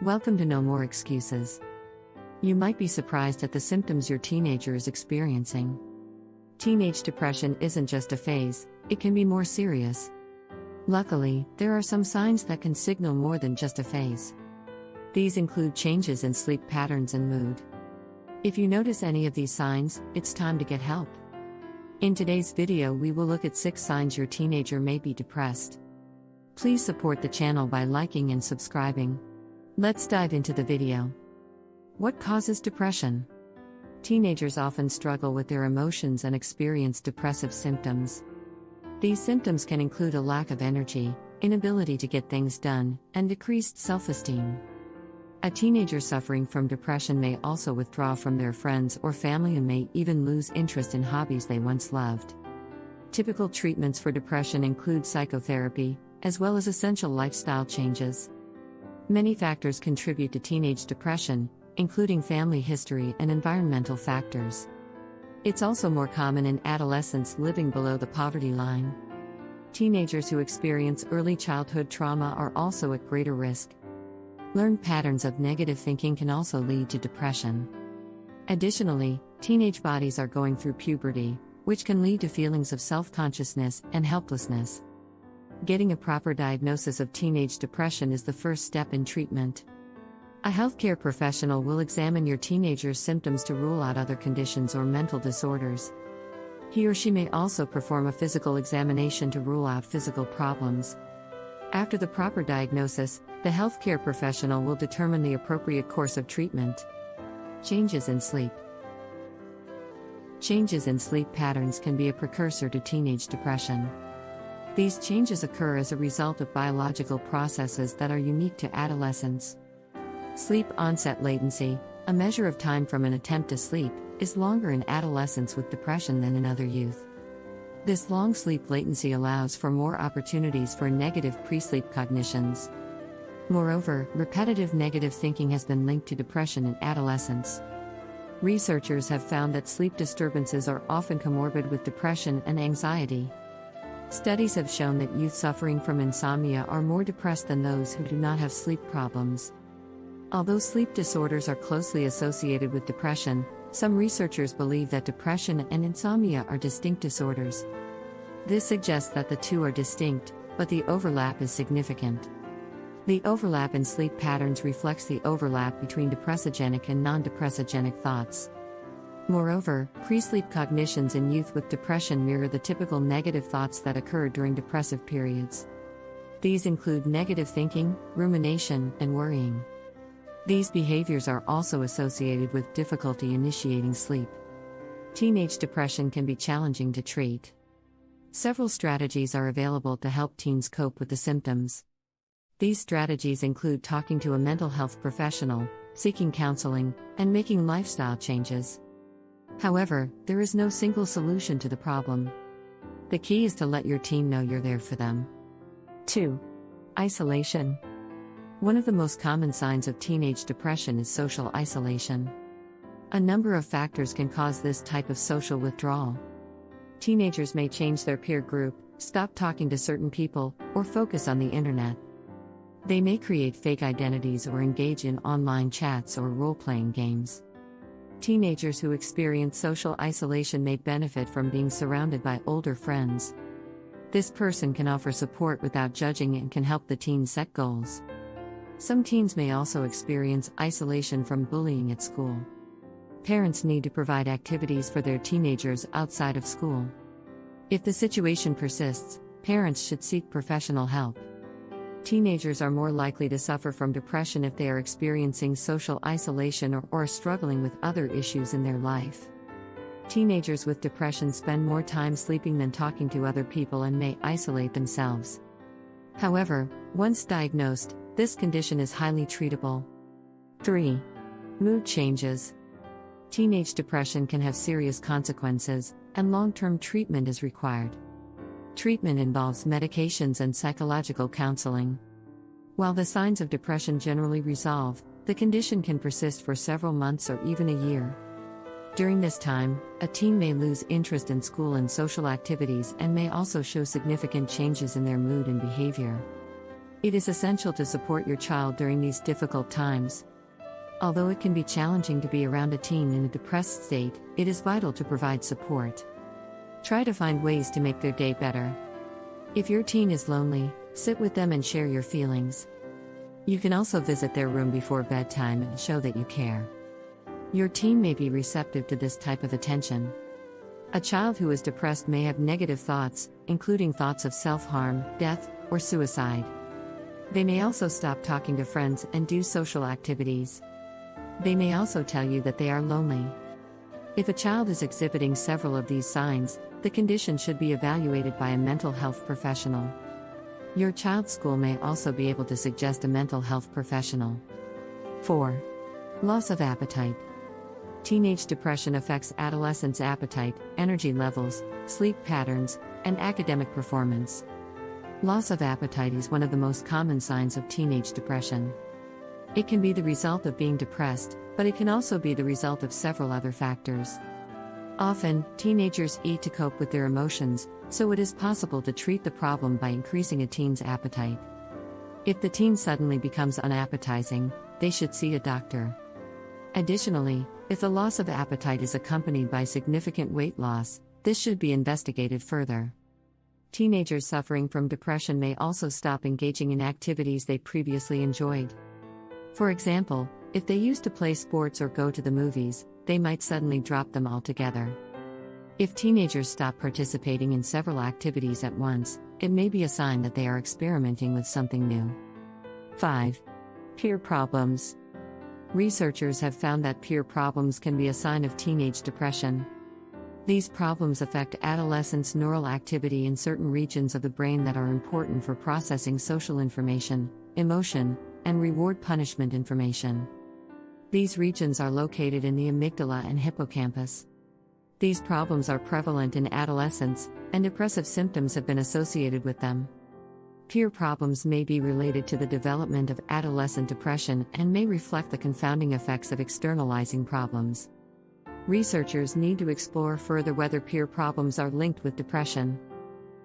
Welcome to No More Excuses. You might be surprised at the symptoms your teenager is experiencing. Teenage depression isn't just a phase, it can be more serious. Luckily, there are some signs that can signal more than just a phase. These include changes in sleep patterns and mood. If you notice any of these signs, it's time to get help. In today's video, we will look at 6 signs your teenager may be depressed. Please support the channel by liking and subscribing. Let's dive into the video. What causes depression? Teenagers often struggle with their emotions and experience depressive symptoms. These symptoms can include a lack of energy, inability to get things done, and decreased self-esteem. A teenager suffering from depression may also withdraw from their friends or family and may even lose interest in hobbies they once loved. Typical treatments for depression include psychotherapy, as well as essential lifestyle changes. Many factors contribute to teenage depression, including family history and environmental factors. It's also more common in adolescents living below the poverty line. Teenagers who experience early childhood trauma are also at greater risk. Learned patterns of negative thinking can also lead to depression. Additionally, teenage bodies are going through puberty, which can lead to feelings of self-consciousness and helplessness. Getting a proper diagnosis of teenage depression is the first step in treatment. A healthcare professional will examine your teenager's symptoms to rule out other conditions or mental disorders. He or she may also perform a physical examination to rule out physical problems. After the proper diagnosis, the healthcare professional will determine the appropriate course of treatment. Changes in sleep. Changes in sleep patterns can be a precursor to teenage depression. These changes occur as a result of biological processes that are unique to adolescents. Sleep onset latency, a measure of time from an attempt to sleep, is longer in adolescents with depression than in other youth. This long sleep latency allows for more opportunities for negative pre-sleep cognitions. Moreover, repetitive negative thinking has been linked to depression in adolescents. Researchers have found that sleep disturbances are often comorbid with depression and anxiety. Studies have shown that youth suffering from insomnia are more depressed than those who do not have sleep problems. Although sleep disorders are closely associated with depression, some researchers believe that depression and insomnia are distinct disorders. This suggests that the two are distinct, but the overlap is significant. The overlap in sleep patterns reflects the overlap between depressogenic and non-depressogenic thoughts. Moreover, pre-sleep cognitions in youth with depression mirror the typical negative thoughts that occur during depressive periods. These include negative thinking, rumination, and worrying. These behaviors are also associated with difficulty initiating sleep. Teenage depression can be challenging to treat. Several strategies are available to help teens cope with the symptoms. These strategies include talking to a mental health professional, seeking counseling, and making lifestyle changes. However, there is no single solution to the problem. The key is to let your teen know you're there for them. 2. Isolation. One of the most common signs of teenage depression is social isolation. A number of factors can cause this type of social withdrawal. Teenagers may change their peer group, stop talking to certain people, or focus on the internet. They may create fake identities or engage in online chats or role-playing games. Teenagers who experience social isolation may benefit from being surrounded by older friends. This person can offer support without judging and can help the teen set goals. Some teens may also experience isolation from bullying at school. Parents need to provide activities for their teenagers outside of school. If the situation persists, parents should seek professional help. Teenagers are more likely to suffer from depression if they are experiencing social isolation or are struggling with other issues in their life. Teenagers with depression spend more time sleeping than talking to other people and may isolate themselves. However, once diagnosed, this condition is highly treatable. 3. Mood changes. Teenage depression can have serious consequences, and long-term treatment is required. Treatment involves medications and psychological counseling. While the signs of depression generally resolve, the condition can persist for several months or even a year. During this time, a teen may lose interest in school and social activities and may also show significant changes in their mood and behavior. It is essential to support your child during these difficult times. Although it can be challenging to be around a teen in a depressed state, it is vital to provide support. Try to find ways to make their day better. If your teen is lonely, sit with them and share your feelings. You can also visit their room before bedtime and show that you care. Your teen may be receptive to this type of attention. A child who is depressed may have negative thoughts, including thoughts of self-harm, death, or suicide. They may also stop talking to friends and do social activities. They may also tell you that they are lonely. If a child is exhibiting several of these signs, the condition should be evaluated by a mental health professional. Your child's school may also be able to suggest a mental health professional. 4. Loss of appetite. Teenage depression affects adolescents' appetite, energy levels, sleep patterns, and academic performance. Loss of appetite is one of the most common signs of teenage depression. It can be the result of being depressed, but it can also be the result of several other factors. Often, teenagers eat to cope with their emotions, so it is possible to treat the problem by increasing a teen's appetite. If the teen suddenly becomes unappetizing, they should see a doctor. Additionally, if the loss of appetite is accompanied by significant weight loss, this should be investigated further. Teenagers suffering from depression may also stop engaging in activities they previously enjoyed. For example, if they used to play sports or go to the movies, they might suddenly drop them altogether. If teenagers stop participating in several activities at once, it may be a sign that they are experimenting with something new. 5. Peer problems. Researchers have found that peer problems can be a sign of teenage depression. These problems affect adolescents' neural activity in certain regions of the brain that are important for processing social information, emotion, and reward-punishment information. These regions are located in the amygdala and hippocampus. These problems are prevalent in adolescents, and depressive symptoms have been associated with them. Peer problems may be related to the development of adolescent depression and may reflect the confounding effects of externalizing problems. Researchers need to explore further whether peer problems are linked with depression.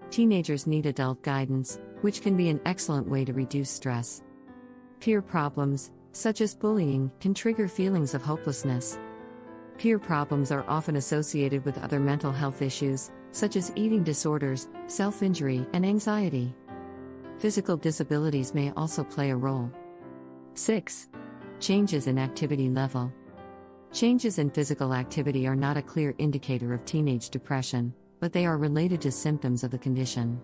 Teenagers need adult guidance, which can be an excellent way to reduce stress. Peer problems, such as bullying, can trigger feelings of hopelessness. Peer problems are often associated with other mental health issues, such as eating disorders, self-injury, and anxiety. Physical disabilities may also play a role. 6. Changes in activity level. Changes in physical activity are not a clear indicator of teenage depression, but they are related to symptoms of the condition.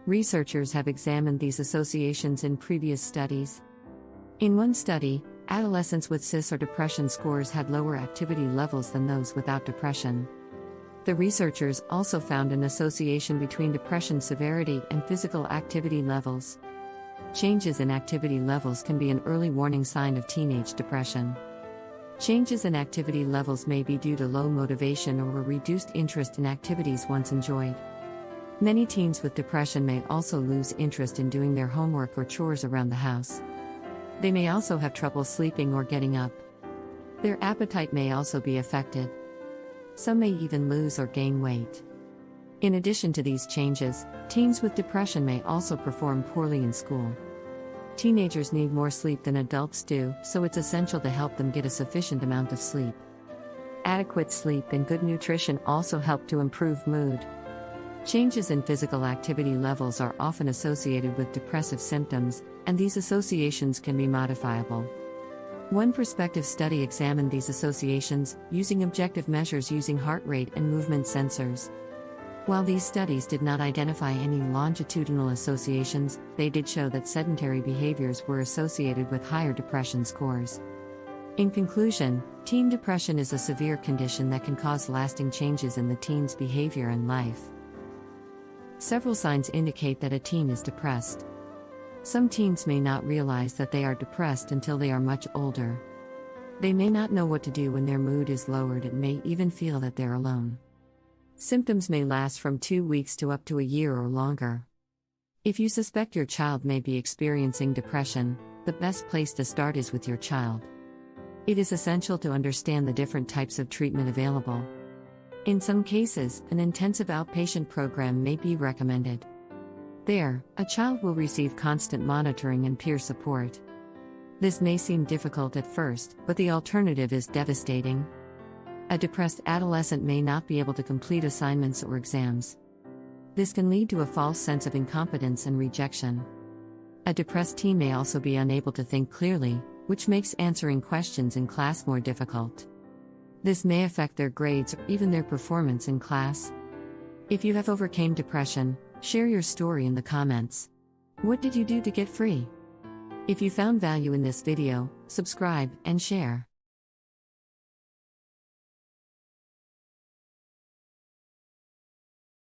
Researchers have examined these associations in previous studies. In one study, adolescents with CIS or depression scores had lower activity levels than those without depression. The researchers also found an association between depression severity and physical activity levels. Changes in activity levels can be an early warning sign of teenage depression. Changes in activity levels may be due to low motivation or a reduced interest in activities once enjoyed. Many teens with depression may also lose interest in doing their homework or chores around the house. They may also have trouble sleeping or getting up. Their appetite may also be affected. Some may even lose or gain weight. In addition to these changes, teens with depression may also perform poorly in school. Teenagers need more sleep than adults do, so it's essential to help them get a sufficient amount of sleep. Adequate sleep and good nutrition also help to improve mood. Changes in physical activity levels are often associated with depressive symptoms, and these associations can be modifiable. One prospective study examined these associations, using objective measures using heart rate and movement sensors. While these studies did not identify any longitudinal associations, they did show that sedentary behaviors were associated with higher depression scores. In conclusion, teen depression is a severe condition that can cause lasting changes in the teen's behavior and life. Several signs indicate that a teen is depressed. Some teens may not realize that they are depressed until they are much older. They may not know what to do when their mood is lowered and may even feel that they're alone. Symptoms may last from 2 weeks to up to a year or longer. If you suspect your child may be experiencing depression, the best place to start is with your child. It is essential to understand the different types of treatment available. In some cases, an intensive outpatient program may be recommended. There, a child will receive constant monitoring and peer support. This may seem difficult at first, but the alternative is devastating. A depressed adolescent may not be able to complete assignments or exams. This can lead to a false sense of incompetence and rejection. A depressed teen may also be unable to think clearly, which makes answering questions in class more difficult. This may affect their grades or even their performance in class. If you have overcome depression, share your story in the comments. What did you do to get free? If you found value in this video, subscribe and share.